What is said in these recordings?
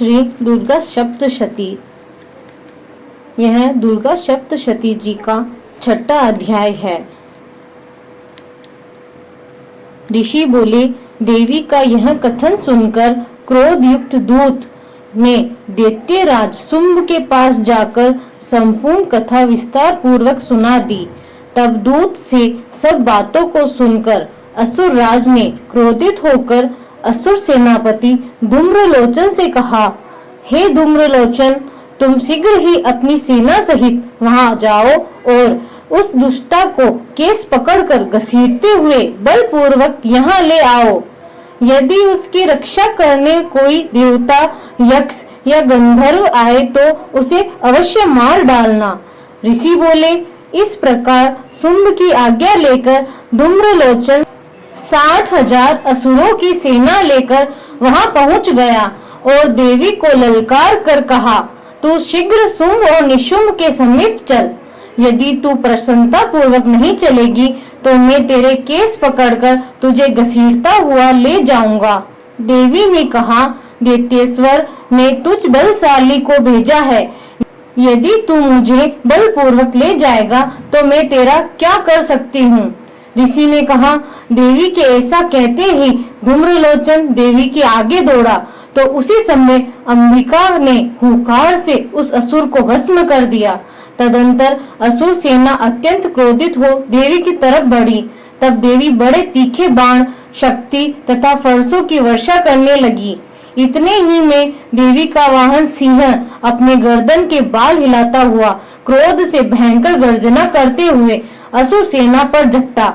श्री दुर्गा सप्तशती। यह दुर्गा सप्तशती जी का 6वां अध्याय है। ऋषि बोले, देवी का यह कथन सुनकर क्रोध युक्त दूत ने दैत्यराज शुंभ के पास जाकर संपूर्ण कथा विस्तार पूर्वक सुना दी। तब दूत से सब बातों को सुनकर असुर राज ने क्रोधित होकर असुर सेनापति धूम्रलोचन से कहा, हे धूम्रलोचन, तुम शीघ्र ही अपनी सेना सहित वहां जाओ और उस दुष्टा को केस पकड़कर घसीटते हुए बलपूर्वक यहाँ ले आओ। यदि उसकी रक्षा करने कोई देवता, यक्ष या गंधर्व आए तो उसे अवश्य मार डालना। ऋषि बोले, इस प्रकार शुंभ की आज्ञा लेकर धूम्रलोचन 60,000 असुरों की सेना लेकर वहां पहुंच गया और देवी को ललकार कर कहा, तू शीघ्र शुंभ और निशुंभ के समीप चल। यदि तू प्रसन्नता पूर्वक नहीं चलेगी तो मैं तेरे केस पकड़कर तुझे घसीटता हुआ ले जाऊंगा। देवी ने कहा, दैत्येश्वर ने तुझ बलशाली को भेजा है। यदि तू मुझे बलपूर्वक ले जाएगा तो मैं तेरा क्या कर सकती हूँ। ऋषि ने कहा, देवी के ऐसा कहते ही धूम्रलोचन देवी के आगे दौड़ा तो उसी समय अंबिका ने हुंकार से उस असुर को भस्म कर दिया। तदंतर असुर सेना अत्यंत क्रोधित हो देवी की तरफ बढ़ी। तब देवी बड़े तीखे बाण, शक्ति तथा फरसों की वर्षा करने लगी। इतने ही में देवी का वाहन सिंह अपने गर्दन के बाल हिलाता हुआ क्रोध से भयंकर गर्जना करते हुए असुर सेना पर झपटा।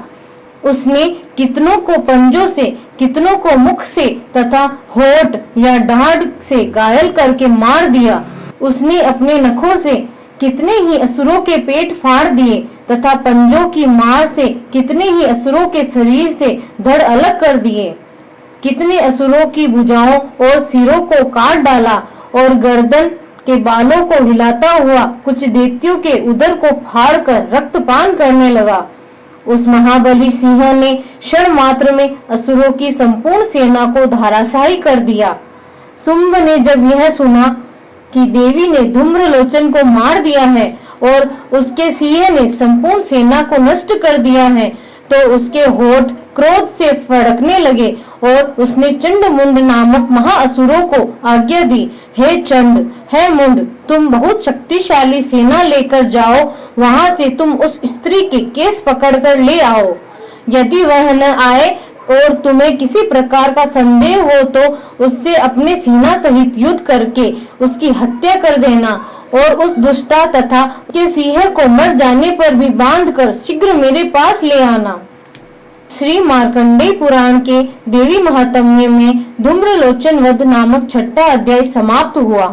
उसने कितनों को पंजों से, कितनों को मुख से तथा होठ या डांड से घायल करके मार दिया। उसने अपने नखों से कितने ही असुरों के पेट फाड़ दिए तथा पंजों की मार से कितने ही असुरों के शरीर से धड़ अलग कर दिए। कितने असुरों की भुजाओं और सिरों को काट डाला और गर्दन के बालों को हिलाता हुआ कुछ दैत्यों के उदर को फाड़कर रक्तपान करने लगा। उस महाबली सिंह ने क्षण मात्र में असुरों की संपूर्ण सेना को धराशायी कर दिया। शुंभ ने जब यह सुना कि देवी ने धूम्रलोचन को मार दिया है और उसके सिंह ने संपूर्ण सेना को नष्ट कर दिया है तो उसके होठ क्रोध से फड़कने लगे और उसने चंडमुंड नामक महाअसुरों को आज्ञा दी, हे चंड, हे मुंड, तुम बहुत शक्तिशाली सेना लेकर जाओ। वहां से तुम उस स्त्री के केस पकड़कर ले आओ। यदि वह न आए और तुम्हें किसी प्रकार का संदेह हो तो उससे अपने सेना सहित युद्ध करके उसकी हत्या कर देना और उस दुष्टा तथा उसके सिंह को मर जाने पर भी बांधकर शीघ्र मेरे पास ले आना। श्री मार्कंडेय पुराण के देवी महात्म्य में धूम्रलोचन वध नामक 6वां अध्याय समाप्त हुआ।